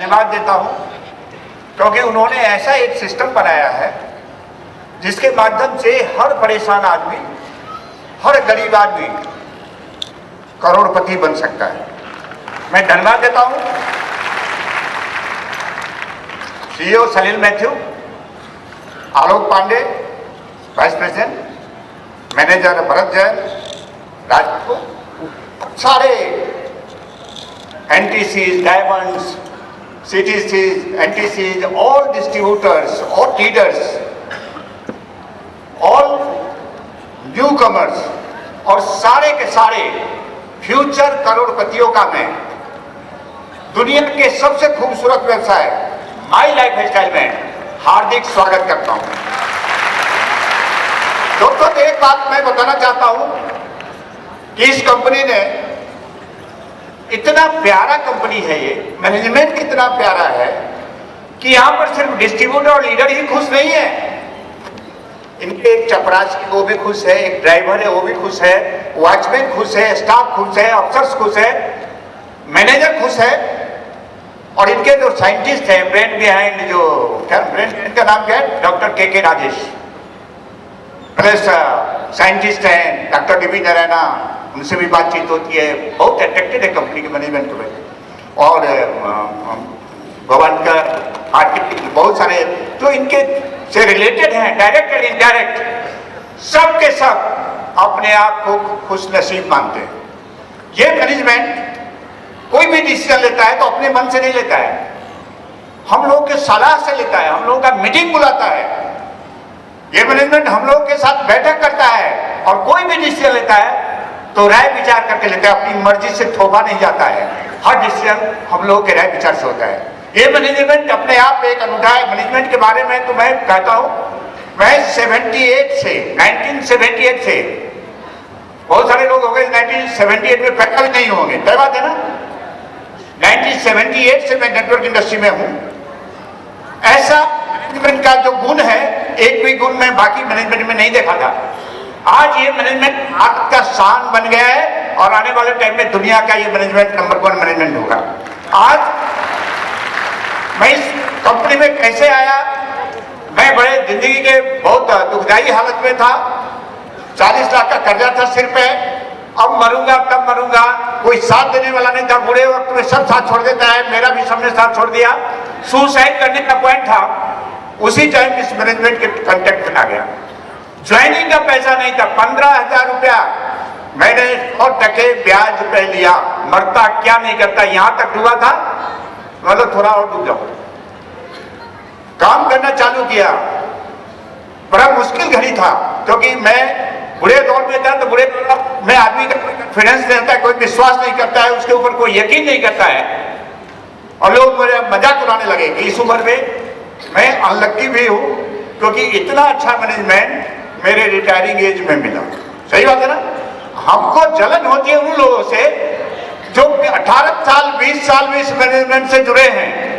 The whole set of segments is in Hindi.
धन्यवाद देता हूं क्योंकि उन्होंने ऐसा एक सिस्टम बनाया है जिसके माध्यम से हर परेशान आदमी, हर गरीब आदमी करोड़पति बन सकता है। मैं धन्यवाद देता हूं CEO Salil Mathew, Alok Pandey vice president, manager Bharat Jain, Rajput, सारे NTCs, diamonds, CTCs, NTCs, all distributors, all leaders, all new comers और सारे के सारे फ्यूचर करोड़पतियों का मैं दुनिया के सबसे खूबसूरत व्यवसाय माई लाइफ स्टाइल में हार्दिक स्वागत करता हूं। दोस्तों, एक बात मैं बताना चाहता हूं कि इस कंपनी ने इतना प्यारा कंपनी है, ये मैनेजमेंट कितना प्यारा है कि यहां पर सिर्फ डिस्ट्रीब्यूटर और लीडर ही खुश नहीं है, इनके एक चपरासी वो भी खुश है, एक ड्राइवर है वो भी खुश है, वॉचमैन खुश है, स्टाफ खुश है, अफसर्स खुश है, मैनेजर खुश है और इनके जो साइंटिस्ट हैं, ब्रेन बिहाइंड जो क्या ब्रेन का नाम क्या है, डॉक्टर के राजेश, प्लस साइंटिस्ट हैं डॉक्टर डीबी नारायणा, उनसे भी बातचीत होती है, बहुत अट्रैक्टेड है कंपनी के मैनेजमेंट में। और भवानकर, आर्किटेक्ट, बहुत सारे जो इनके से रिलेटेड हैं, डायरेक्ट और इनडायरेक्ट, सब के सब अपने आप को खुश नसीब मानते हैं। ये मैनेजमेंट कोई भी डिसीजन लेता है तो अपने मन से नहीं लेता है, हम लोगों के सलाह से लेता है, हम लोगों का मीटिंग बुलाता है। ये मैनेजमेंट हम लोगों के साथ बैठक करता है और कोई भी डिसीजन लेता है तो राय विचार करके लेता है, अपनी मर्जी से थोपा नहीं जाता है। हर डिसीजन हम लोगों के राय विचार से होता है। ये मैनेजमेंट अपने आप एक अनूठा है। मैनेजमेंट के बारे में तो मैं कहता हूं, मैं 1978 से, बहुत सारे लोग हो गए 1978 में पैदा भी नहीं होंगे, तय बात है ना। 1978 से मैं नेटवर्क इंडस्ट्री में हूं। ऐसा मैनेजमेंट का जो गुण है, एक भी गुण मैं बाकी मैनेजमेंट में नहीं देखा था। आज ये मैनेजमेंट भारत का शान बन गया है और आने वाले टाइम में दुनिया का ये मैनेजमेंट नंबर 1 मैनेजमेंट होगा। आज मैं इस कंपनी में कैसे आया, मैं बड़े जिंदगी के बहुत दुखदाई हालत में था, 40 लाख का कर्जा था सिर पे, अब मरूंगा तब मरूंगा, कोई साथ देने वाला नहीं था। बुरे वक्त में सब साथ छोड़ देता है, मेरा भी सबने साथ छोड़ दिया, सुसाइड करने का पॉइंट था। उसी टाइम इस मैनेजमेंट के कांटेक्ट में आ गया। ज्वाइनिंग का पैसा नहीं था, 15,000 रुपया मैंने 100% ब्याज पे लिया, मरता क्या नहीं करता, यहां तक डूबा था, मतलब थोड़ा और डूब जाओ। काम करना चालू किया, बड़ा मुश्किल घड़ी था क्योंकि मैं बुरे दौर में था, तो बुरे दौर में आदमी का कोई कॉन्फिडेंस नहीं रहता है, कोई विश्वास नहीं करता है, उसके ऊपर कोई यकीन नहीं करता है और लोग मेरे मजाक उड़ाने लगे कि इस उम्र में मैं अनलक्की भी हूं क्योंकि इतना अच्छा मैनेजमेंट मेरे रिटायरिंग एज में मिला। सही बात है ना। हमको जलन होती है उन लोगों से जो 18 साल 20 साल में इस मैनेजमेंट से जुड़े हैं।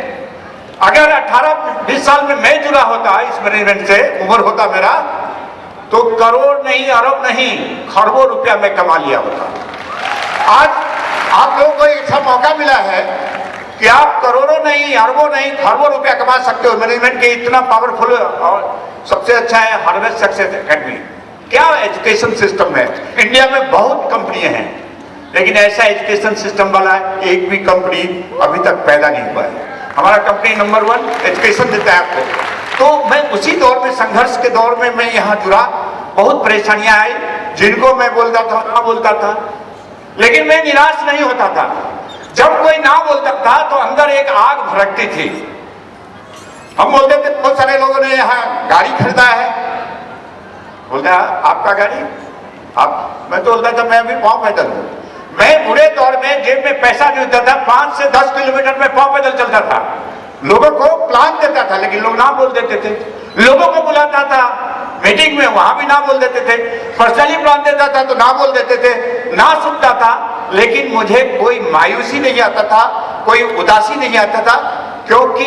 अगर 18-20 साल में मैं जुड़ा होता इस मैनेजमेंट से, उम्र होता मेरा, तो करोड़ नहीं, अरब नहीं, खरबों रुपया मैं कमा लिया होता। आज आप लोगों को एक ऐसा मौका मिला है कि आप करोड़ों नहीं, अरबों नहीं, खरबों रुपया कमा सकते हो। मैनेजमेंट के इतना पावरफुल और सबसे अच्छा है हार्वेस्ट सक्सेस एकेडमी। क्या एजुकेशन सिस्टम है। इंडिया में बहुत कंपनियां हैं लेकिन ऐसा एजुकेशन सिस्टम वाला एक भी कंपनी अभी तक पैदा नहीं हुआ है। हमारा कंपनी नंबर 1 एजुकेशन देता है आपको। तो मैं उसी दौर में, संघर्ष के दौर में मैं यहाँ जुड़ा, बहुत परेशानियां आई, जिनको मैं बोलता था ना बोलता था, लेकिन मैं निराश नहीं होता था। जब कोई ना बोलता था तो अंदर एक आग भड़कती थी। हम बोलते थे, बहुत सारे लोगों ने यहाँ गाड़ी खरीदा है, बोलता आपका गाड़ी, आप, मैं तो बोलता था मैं अभी पाँव पैदल हूँ। मैं बुरे दौर में जेब में पैसा नहीं होता था, 5 से 10 किलोमीटर में पाँव पैदल चलता था। लोगों को प्लान देता था लेकिन लोग ना बोल देते थे। लोगों को बुलाता था मीटिंग में, वहां भी ना बोल देते थे। पर्सनली प्लान देता था तो ना बोल देते थे, ना सुनता था। लेकिन मुझे कोई मायूसी नहीं आता था, कोई उदासी नहीं आता था, क्योंकि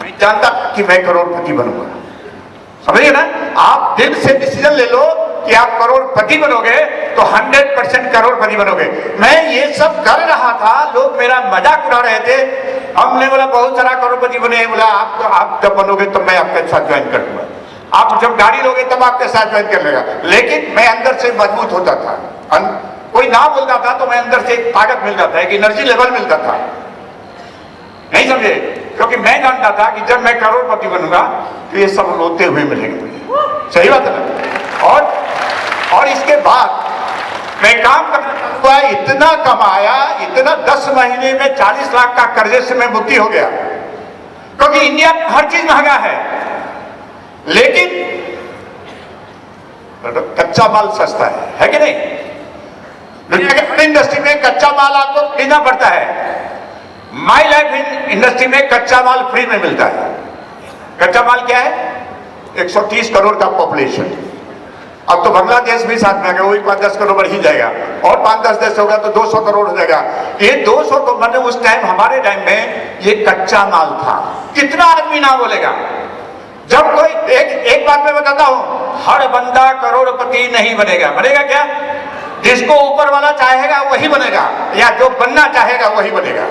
मैं जानता कि मैं करोड़पति बनूंगा। समझिए ना। आप दिल से डिसीजन ले लो कि आप करोड़पति बनोगे तो 100% करोड़पति बनोगे। मैं ये सब कर रहा था, लोग मेरा मजाक उड़ा रहे थे। हमने बोला बहुत सारा करोड़पति बने, बोला आप जब बनोगे तब मैं आपके साथ ज्वाइन कर दूंगा, आप जब गाड़ी लोगे तब आपके साथ ज्वाइन कर लेगा। लेकिन मैं अंदर से मजबूत होता था, कोई ना बोलता था तो मैं अंदर से एक ताकत मिलता था, एक एनर्जी लेवल मिलता था। नहीं समझे? क्योंकि मैं जानता था कि जब मैं करोड़पति बनूंगा तो ये सब रोते हुए मिलेंगे मुझे। सही बात है ना? और इसके बाद मैं काम करना हुआ, इतना कमाया, इतना 10 महीने में 40 लाख का कर्जे से मैं मुक्ति हो गया। क्योंकि इंडिया में हर चीज महंगा है, लेकिन कच्चा माल सस्ता है कि नहीं? दुनिया के हर इंडस्ट्री में कच्चा माल आपको खरीदना पड़ता है। माई लाइफ इंडस्ट्री में कच्चा माल फ्री में मिलता है। कच्चा माल क्या है? 130 करोड़ का पॉपुलेशन, अब तो बांग्लादेश भी साथ में आ गया, वही 5-10 करोड़ बढ़ ही जाएगा, और 5-10 देश होगा तो 200 करोड़ हो जाएगा। ये 200 को मतलब उस टाइम, हमारे टाइम में ये कच्चा माल था। कितना आदमी ना बोलेगा? जब कोई एक बात मैं बताता हूं, हर बंदा करोड़पति नहीं बनेगा। बनेगा क्या? जिसको ऊपर वाला चाहेगा वही बनेगा, या जो बनना चाहेगा वही बनेगा।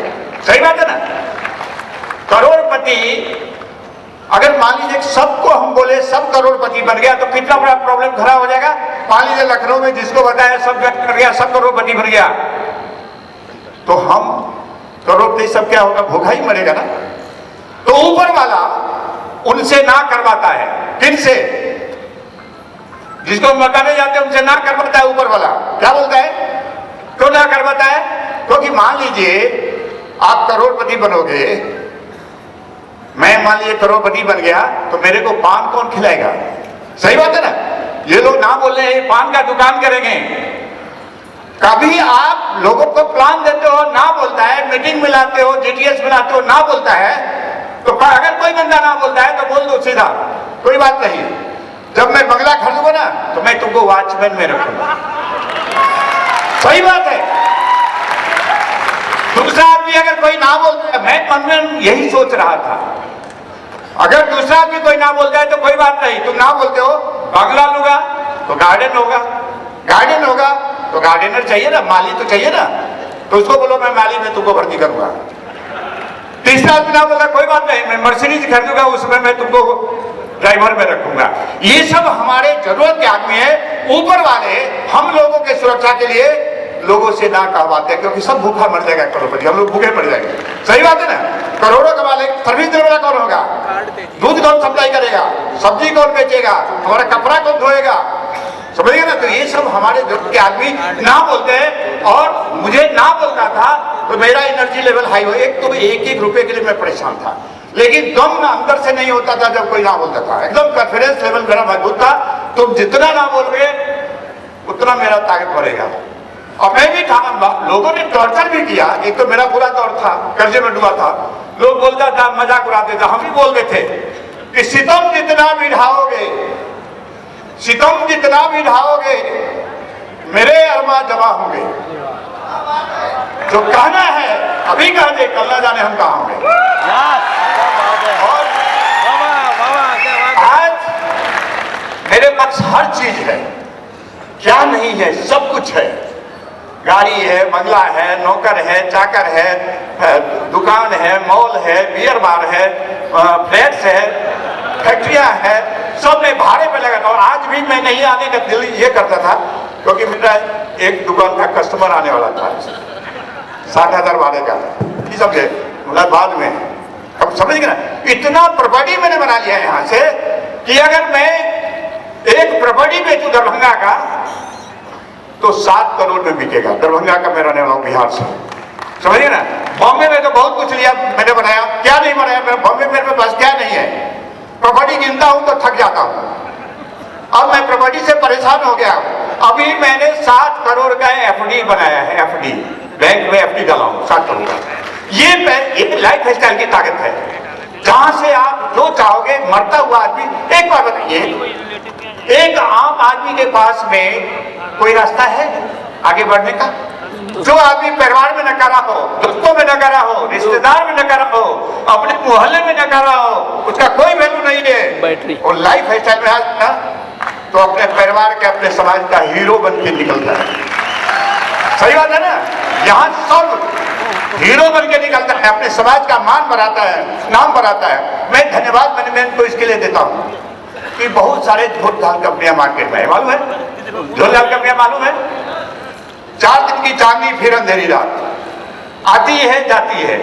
सही बात है ना? करोड़पति, अगर मान लीजिए सबको हम बोले सब करोड़पति बन गया तो कितना बड़ा प्रॉब्लम खड़ा हो जाएगा। मान लीजिए लखनऊ में जिसको बताया सब कर गया, सब करोड़पति बन गया, तो हम करोड़पति सब क्या होगा? भूखा ही मरेगा ना। तो ऊपर वाला उनसे ना करवाता है। किन से? जिसको हम बताने जाते हैं उनसे ना करवाता है ऊपर वाला। क्या बोलता है? क्यों ना करवाता है? क्योंकि मान लीजिए आप करोड़पति बनोगे, मैं मान लीजिए करोड़पति बन गया, तो मेरे को पान कौन खिलाएगा? सही बात है ना? ये लोग ना बोल रहे हैं पान का दुकान करेंगे। कभी आप लोगों को प्लान देते हो, ना बोलता है, मीटिंग मिलाते हो, जीटीएस मिलाते हो, ना बोलता है, तो अगर कोई बंदा ना बोलता है तो बोल दो सीधा, कोई बात नहीं। जब मैं बंगला खरीदूंगा ना तो मैं तुमको वॉचमैन में रखूंगा। सही बात है। दूसरा आदमी अगर कोई ना बोलता है, मैं मन में यही सोच रहा था, अगर दूसरा आदमी कोई ना बोलता है तो कोई बात नहीं, तुम ना बोलते हो, बंगला लूंगा तो गार्डन होगा, गार्डन होगा तो गार्डनर चाहिए ना, माली तो चाहिए ना, तो उसको बोलो मैं माली में तुमको भर्ती करूंगा। तीसरा आदमी ना बोला कोई बात नहीं, मैं मर्सिडीज खरीदूंगा, उसमें मैं तुमको ड्राइवर में रखूंगा। ये सब हमारे जरूरत के आदमी है। ऊपर वाले हम लोगों के सुरक्षा के लिए लोगों से ना कहवाते हैं, क्योंकि सब भूखा मर जाएगा करोड़पति, हम लोग भूखे मर जाएंगे। सही बात है ना? करोड़ों कमा ले, सर्विस देने वाला कौन होगा? दूध कौन सप्लाई करेगा? सब्जी कौन बेचेगा? हमारा कपड़ा कौन धोएगा? समझिए ना? तो ये सब हमारे जरूरत के आदमी ना बोलते हैं, और मुझे ना बोलता था तो मेरा एनर्जी लेवल हाई हो। एक तो 1-1 रुपए के लिए मैं परेशान था, लेकिन दम ना अंदर से नहीं होता था जब कोई ना बोलता था। एकदम कॉन्फिडेंस लेवल मेरा मजबूत था। तुम जितना ना बोलोगे उतना मेरा ताकत बढ़ेगा। और मैं भी था, लोगों ने टॉर्चर भी किया। एक तो मेरा बुरा दौर था, कर्जे में डूबा था, लोग बोलता था, मजाक उड़ाते था। हम भी बोलते थे कि सितम जितना भी ढाओगे, सितम जितना भी ढाओगे, मेरे अरमा जमा होंगे। जो कहना है अभी कह दे, कल ना जाने हम कहाँ होंगे। और आज मेरे पास हर चीज है, क्या नहीं है? सब कुछ है। गाड़ी है, बंगला है, नौकर है, चाकर है, दुकान है, मॉल है, बियर बार है, फ्लैट्स है, फैक्ट्रियां है, सब में भाड़े पे लगा था। और आज भी मैं नहीं आने का दिल ये करता था, क्योंकि मेरा एक दुकान का कस्टमर आने वाला था 60,000 भाड़े का। ये समझे? मतलब बाद में अब समझ गए ना? इतना प्रॉपर्टी मैंने बना लिया है यहाँ से कि अगर मैं एक प्रॉपर्टी बेचूं दरभंगा का तो 7 करोड़ में बिकेगा। दरभंगा का मैं रहने वाला हूँ, बिहार से। समझिए ना? बॉम्बे में तो बहुत कुछ लिया मैंने, बनाया क्या नहीं बनाया? बॉम्बे मेरे पास क्या नहीं है? प्रॉपर्टी गिनता हूं तो थक जाता हूं। अब मैं प्रॉपर्टी से परेशान हो गया। अभी मैंने 7 करोड़ का एफडी बनाया है। एफडी, बैंक में एफडी डाला हूं 7 करोड़ का। ये लाइफ स्टाइल की ताकत है, जहां से आप जो चाहोगे। मरता हुआ आदमी, एक बार बताइए, एक आम आदमी के पास में कोई रास्ता है आगे बढ़ने का? जो आदमी परिवार में नकारा हो, दोस्तों में नकारा हो, रिश्तेदार में नकारा हो, अपने मोहल्ले में नकारा हो, उसका कोई वैल्यू नहीं है। और लाइफ स्टाइल में आता तो अपने परिवार के, अपने समाज का हीरो बन के निकलता है। सही बात है ना? यहाँ सब हीरो बन के निकलता है, अपने समाज का मान बढ़ाता है, नाम बढ़ाता है। मैं धन्यवाद मैनेजमेंट को इसके लिए देता हूँ कि बहुत सारे झोल-झाल कंपनियां मार्केट में है, मालूम है? झोल-झाल कंपनियां मालूम है? 4 दिन की चांदनी फिर अंधेरी रात, आती है जाती है।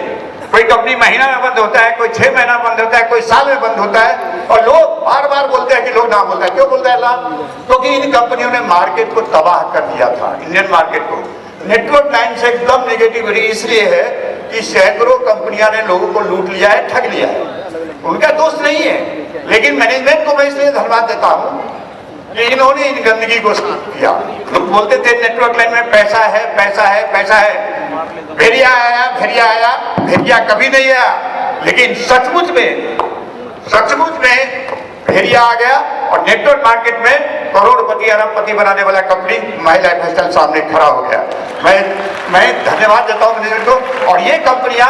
कोई कंपनी महीना में बंद होता है, कोई 6 महीना बंद होता है, कोई साल में बंद होता है, और लोग बार बार बोलते हैं कि लोग ना बोलता है। क्यों बोलता है लाभ? क्योंकि इन कंपनियों ने मार्केट को तबाह कर दिया था, इंडियन मार्केट को। नेटवर्क लाइन से एकदम नेगेटिविटी इसलिए है कि सैकड़ों कंपनियां ने लोगों को लूट लिया है, ठग लिया है। उनका दोस्त नहीं है, लेकिन मैनेजमेंट को मैं इसलिए धन्यवाद देता हूँ कि इन्होंने इन गंदगी को साफ किया। लोग बोलते थे नेटवर्क लाइन में पैसा है, पैसा है, पैसा है। भेड़िया आया, भेड़िया आया, भेड़िया कभी नहीं आया, लेकिन सचमुच में भेड़िया आ गया और नेटवर्क मार्केट में करोड़पति अरबपति बनाने वाला कंपनी माई लाइफ स्टाइल सामने खड़ा हो गया। मैं धन्यवाद देता हूं मैनेजमेंट को। और ये कंपनियां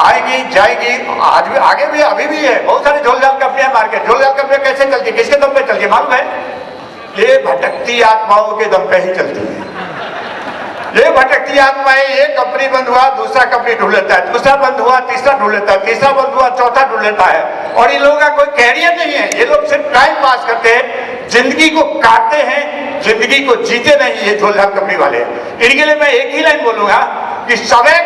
आएगी जाएगी, आज भी आगे भी, अभी भी है। बहुत सारी झोल-झाल कंपनियां मार्केट, झोल-झाल कंपनियां कैसे चलती है, किसके दम पे चलती है मालूम है? ये भटकती आत्माओं के दम पे ही चलती है। ये भटकती आत्माएं, एक कंपनी बंद हुआ दूसरा कंपनी ढूंढ लेता है, दूसरा बंद हुआ तीसरा ढूंढ लेता है, तीसरा बंद हुआ चौथा ढूंढ लेता है। और इन लोगों का कोई कैरियर नहीं है, ये लोग सिर्फ टाइम पास करते हैं, जिंदगी को काटते हैं, जिंदगी को जीते नहीं। ये झोल-झाल कंपनी वाले, इनके लिए मैं एक ही लाइन बोलूंगा कि सवै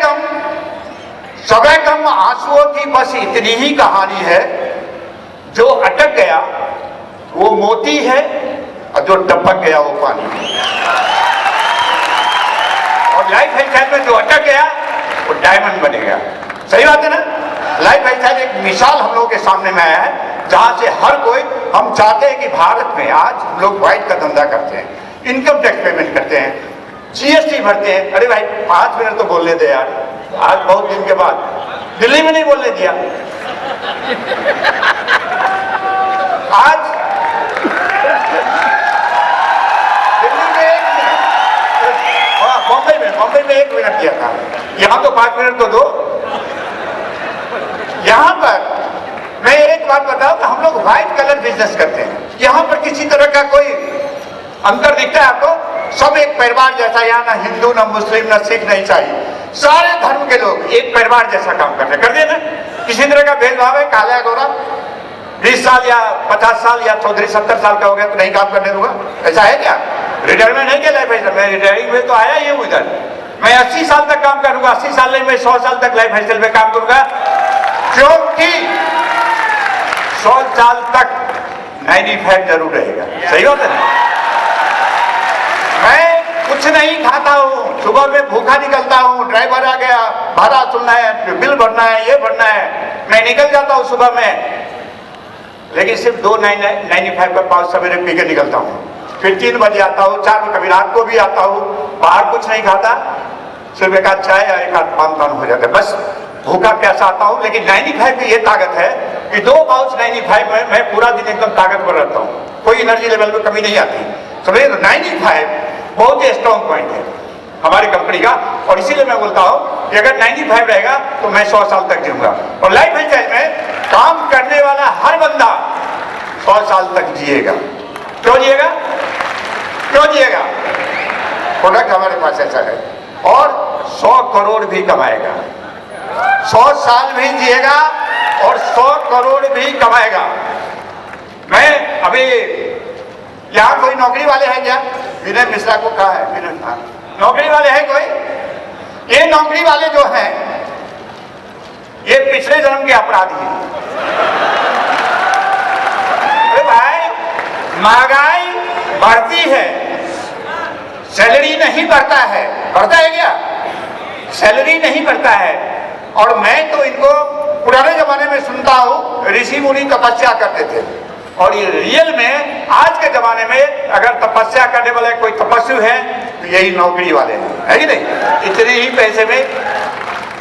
गम आंसुओं की बस इतनी ही कहानी है, जो अटक गया वो मोती है और जो टपक गया वो पानी है। और लाइफ स्टाइल में जो अटक गया वो डायमंड बनेगा। सही बात है ना? लाइफ स्टाइल एक मिसाल हम लोगों के सामने में आया है, जहां से हर कोई, हम चाहते हैं कि भारत में आज हम लोग व्हाइट का धंधा करते हैं, इनकम टैक्स पेमेंट करते हैं, जीएसटी भरते हैं। अरे भाई 5 मिनट तो बोलने दे यार, आज बहुत दिन के बाद दिल्ली में नहीं बोलने दिया। आज दिल्ली में 1 मिनट, बॉम्बे में 1 मिनट दिया था, यहां तो 5 मिनट तो दो। यहां पर मैं एक बात बताऊं कि हम लोग व्हाइट कलर बिजनेस करते हैं, यहां पर किसी तरह का कोई अंतर दिखता है आपको? सब एक परिवार जैसा, यहाँ ना हिंदू ना मुस्लिम ना सिख ना ईसाई, सारे धर्म के लोग एक परिवार जैसा काम करते हैं। कर दिए ना? किसी तरह का भेदभाव है? काला गोरा, 20 साल या 50 साल या चौधरी 70 साल का हो गया तो नहीं काम करने दूंगा, ऐसा है क्या? रिटायरमेंट है क्या लाइफ स्टाइल? मैं रिटायरिंग में तो आया ही हूं इधर, मैं 80 साल तक काम करूंगा, 80 साल नहीं मैं 100 साल तक लाइफ स्टाइल में काम करूंगा, क्योंकि 100 साल तक 95 जरूर रहेगा। सही होता है ना? मैं कुछ नहीं खाता हूँ, सुबह में भूखा निकलता हूँ, ड्राइवर आ गया, भाड़ा सुनना है, बिल भरना है, ये भरना है, मैं निकल जाता हूँ सुबह में, लेकिन सिर्फ 2.95 का पाउच सवेरे पी के निकलता हूँ। फिर 3 बजे आता हूँ, 4 बजे, कभी रात को भी आता हूँ, बाहर कुछ नहीं खाता, सिर्फ एक आध चाय या एक आध पान हो जाता है, बस भूखा प्यासा आता हूँ। लेकिन 95 की ये ताकत है कि 2 पाउच 95 में मैं पूरा दिन एकदम ताकतवर रहता हूँ, कोई एनर्जी लेवल में कमी नहीं आती। समझे? 95 बहुत ही स्ट्रॉन्ग पॉइंट है हमारी कंपनी का, और इसीलिए मैं बोलता हूं कि अगर 95 रहेगा तो मैं 100 साल तक जीऊंगा। और लाइफ स्टाइल में काम करने वाला हर बंदा 100 साल तक जिएगा। क्यों जिएगा? क्यों जिएगा? प्रोडक्ट हमारे पास ऐसा है, और 100 करोड़ भी कमाएगा, 100 साल भी जिएगा और 100 करोड़ भी कमाएगा। मैं अभी, यहाँ कोई नौकरी वाले हैं क्या? विनय मिश्रा को कहा है, विनय, हाँ, नौकरी वाले हैं कोई? ये नौकरी वाले जो हैं, ये पिछले जन्म के अपराधी हैं। अरे भाई, महंगाई बढ़ती है, सैलरी नहीं बढ़ता है। बढ़ता है क्या? सैलरी नहीं बढ़ता है। और मैं तो इनको पुराने जमाने में सुनता हूं, ऋषि मुनि तपस्या करते थे, और ये रियल में आज के जमाने में अगर तपस्या करने वाले कोई तपस्वी है तो यही नौकरी वाले हैं, है कि नहीं? इतने ही पैसे में,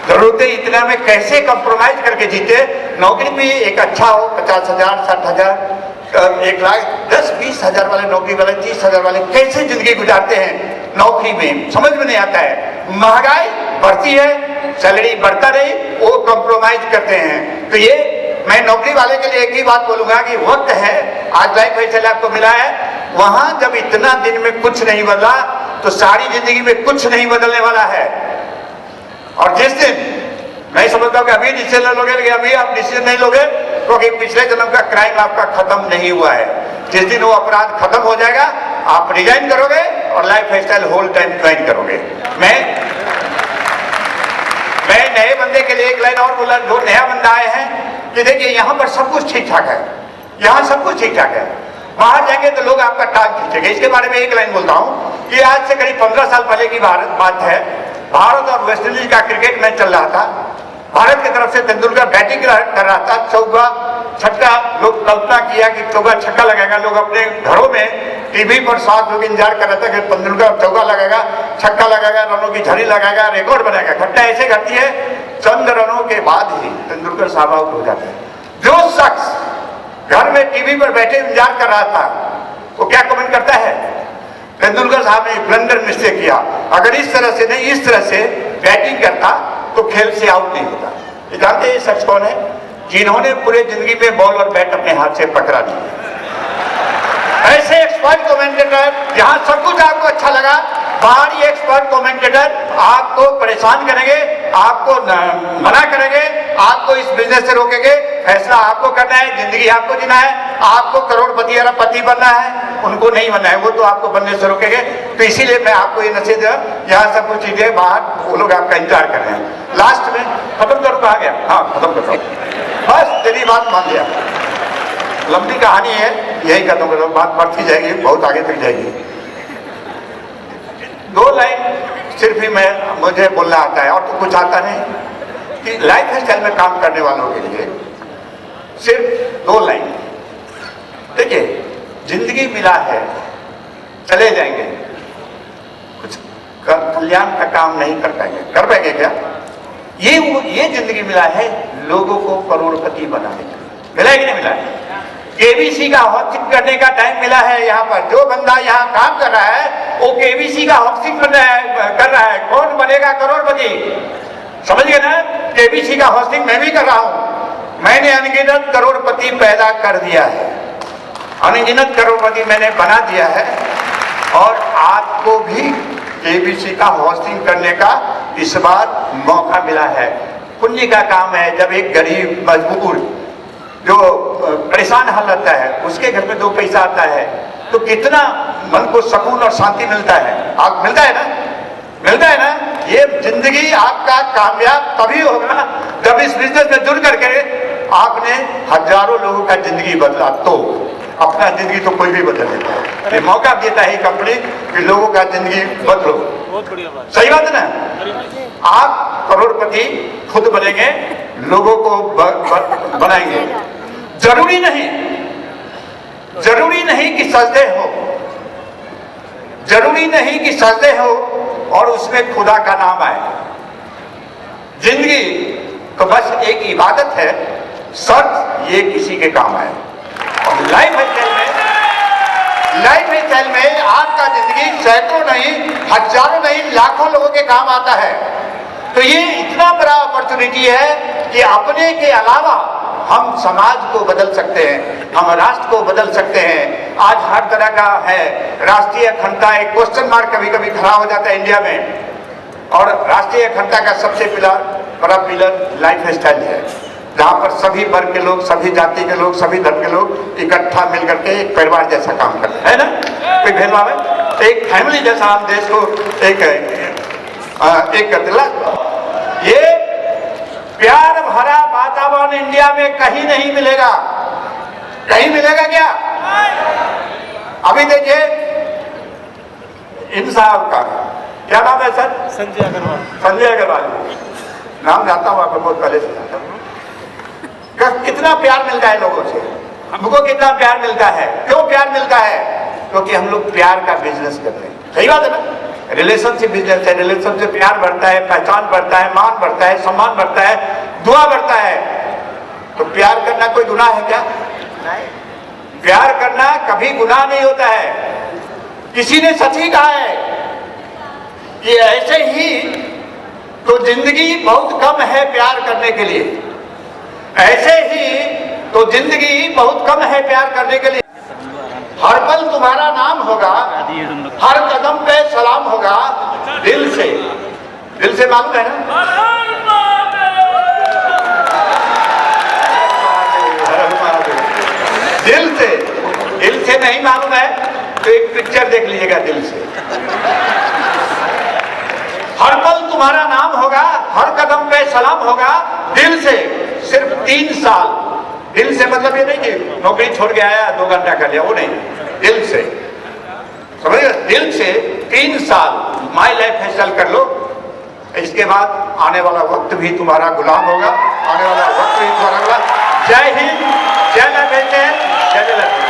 जरूरतें इतना में कैसे कंप्रोमाइज करके जीते। नौकरी भी एक अच्छा हो, 50,000, 60,000, 1 लाख, 10-20 हजार वाले नौकरी वाले, 30 हजार वाले कैसे जिंदगी गुजारते हैं नौकरी में, समझ में नहीं आता है। महंगाई बढ़ती है, सैलरी बढ़ता रही, वो कंप्रोमाइज करते हैं। तो ये मैं नौकरी वाले के लिए एक ही बात बोलूंगा कि वक्त है, आज लाइफ स्टाइल आपको मिला है, वहां जब इतना दिन में कुछ नहीं बदला तो सारी जिंदगी में कुछ नहीं बदलने वाला है। और जिस दिन मैं समझता हूं कि अभी डिसीजन लोगे, लेकिन अभी आप डिसीजन नहीं लोगे क्योंकि पिछले जन्म का क्राइम आपका खत्म नहीं हुआ है। जिस दिन वो अपराध खत्म हो जाएगा आप रिजाइन करोगे और life style whole time join करोगे। मैं नए बंदे के लिए एक लाइन और बोला, जो नया बंदा आए हैं कि देखिए यहाँ पर सब कुछ ठीक ठाक है, यहाँ सब कुछ ठीक ठाक है, बाहर जाएंगे तो लोग आपका टांग खींचेंगे। इसके बारे में एक लाइन बोलता हूँ कि आज से करीब 15 साल पहले की बात है। भारत और वेस्ट इंडीज का क्रिकेट मैच चल रहा था। भारत की तरफ से तेंदुलकर बैटिंग कर रहा था, चौका छक्का, लोग कल्पना किया कि चौका छक्का लगाएगा। लोग अपने घरों में टीवी पर 7 लोग इंतजार कर रहे थे कि तेंदुलकर चौका लगाएगा, छक्का लगाएगा, रनों की झड़ी लगाएगा, रिकॉर्ड बनाएगा। घटना ऐसे घटती है, चंद रनों के बाद ही तेंदुलकर साहब आउट हो जाते हैं। जो शख्स घर में टीवी पर बैठे इंतजार कर रहा था वो क्या कमेंट करता है, तेंदुलकर साहब ने ब्लंडर मिस्टेक किया, अगर इस तरह से नहीं इस तरह से बैटिंग करता तो खेल से आउट नहीं होता। ये जानते हैं ये शख्स कौन है? जिन्होंने पूरे जिंदगी में बॉल और बैट अपने हाथ से पकड़ा नहीं। ऐसे एक्सपर्ट कमेंटेटर, जहां सब कुछ आपको अच्छा लगा, बाहरी एक्सपर्ट कमेंटेटर आपको परेशान करेंगे, आपको मना करेंगे, आपको इस बिजनेस से रोकेंगे। फैसला आपको करना है, जिंदगी आपको जीना है, आपको करोड़पति या पति बनना है, उनको नहीं बनना है, वो तो आपको बनने से रोकेंगे। तो इसीलिए मैं आपको ये नसीहत है, यहाँ सब कुछ चीजें बाहर वो लोग आपका इंतजार कर रहे हैं। लास्ट में खत्म करूँ, कहा गया, हाँ खत्म करता हूँ, बस तेरी बात मान लिया। लंबी कहानी है, यही खत्म कर रहा हूँ, बात बढ़ती जाएगी, बहुत आगे तक जाएगी। 2 लाइन सिर्फ ही मुझे बोलना आता है और तो कुछ आता नहीं कि लाइफ स्टाइल में काम करने वालों के लिए सिर्फ 2 लाइन। देखिए, जिंदगी मिला है, चले जाएंगे, कुछ कल्याण का काम नहीं कर पाएंगे क्या? ये जिंदगी मिला है लोगों को करोड़पति बनाने का, मिला है कि नहीं मिला है? केबीसी का हॉस्टिंग करने का टाइम मिला है। यहाँ पर जो बंदा यहाँ काम कर रहा है वो केबीसी का हॉस्टिंग कर रहा है। कौन बनेगा करोड़पति? समझ गए ना? केबीसी का हॉस्टिंग मैं भी कर रहा हूं। मैंने अनगिनत करोड़पति पैदा कर दिया है, अनगिनत करोड़पति मैंने बना दिया है, और आपको भी केबीसी का हॉस्टिंग करने का इस बार मौका मिला है। पुण्य का काम है, जब एक गरीब मजबूर जो परेशान हाल रहता है उसके घर में 2 पैसा आता है तो कितना मन को सुकून और शांति मिलता है। आप मिलता है ना? मिलता है ना? ये जिंदगी आपका कामयाब तभी होगा जब इस बिजनेस में जुड़ करके आपने हजारों लोगों का जिंदगी बदला। तो अपना जिंदगी तो कोई भी बदल देता है, ये मौका देता है कंपनी कि लोगों का जिंदगी बदलो। बहुत बढ़िया बात, सही बात है ना? आप करोड़पति खुद बनेंगे, लोगों को बनाएंगे। जरूरी नहीं कि सजदे हो, जरूरी नहीं कि सजदे हो और उसमें खुदा का नाम आए। जिंदगी तो बस एक इबादत है, शर्त ये किसी के काम आए। लाइफ स्टाइल में आपका जिंदगी सैकड़ों नहीं, हजारों नहीं, लाखों लोगों के काम आता है। तो ये इतना बड़ा अपॉर्चुनिटी है कि अपने के अलावा हम समाज को बदल सकते हैं, हम राष्ट्र को बदल सकते हैं। आज हर तरह का है राष्ट्रीय अखंडता, एक क्वेश्चन मार्क कभी कभी खड़ा हो जाता है इंडिया में, और राष्ट्रीय अखंडता का सबसे बड़ा पिलर लाइफ स्टाइल है, जहाँ पर सभी वर्ग के लोग, सभी जाति के लोग, सभी धर्म के लोग इकट्ठा मिलकर के एक परिवार जैसा काम करते हैं ना? कोई भेदभाव है? एक फैमिली जैसा हम देश को एक करते। ये प्यार भरा वातावरण इंडिया में कहीं नहीं मिलेगा। कहीं मिलेगा क्या? अभी देखिए इन साहब का क्या नाम है सर? संजय अग्रवाल। संजय अग्रवाल नाम जानता हूँ, आपको बहुत पहले से जानता हूँ। कितना प्यार मिलता है लोगों से, हमको कितना प्यार मिलता है। क्यों प्यार मिलता है? क्योंकि हम लोग प्यार का बिजनेस करते हैं। सही बात है ना? रिलेशनशिप बिजनेस है, रिलेशन से प्यार बढ़ता है, पहचान बढ़ता है, मान बढ़ता है, सम्मान बढ़ता है, दुआ बढ़ता है। तो प्यार करना कोई गुनाह है क्या? प्यार करना कभी गुनाह नहीं होता है। किसी ने सच ही कहा है कि ऐसे ही तो जिंदगी बहुत कम है प्यार करने के लिए, ऐसे ही तो जिंदगी बहुत कम है प्यार करने के लिए। हर पल तुम्हारा नाम होगा, हर कदम पे सलाम होगा, दिल से दिल से मालूम है ना? दिल से नहीं मालूम है तो एक पिक्चर देख लीजिएगा दिल से। हर पल तुम्हारा नाम होगा, हर कदम पे सलाम होगा, दिल से। सिर्फ 3 साल। दिल से मतलब ये नहीं कि नौकरी छोड़ के आया 2 घंटा कर लिया, वो नहीं, दिल से, समझिए, दिल से 3 साल माई लाइफ फैसल कर लो। इसके बाद आने वाला वक्त भी तुम्हारा गुलाम होगा, आने वाला वक्त भी तुम्हारा गुलाम। जय हिंद, जय जय, जय जय।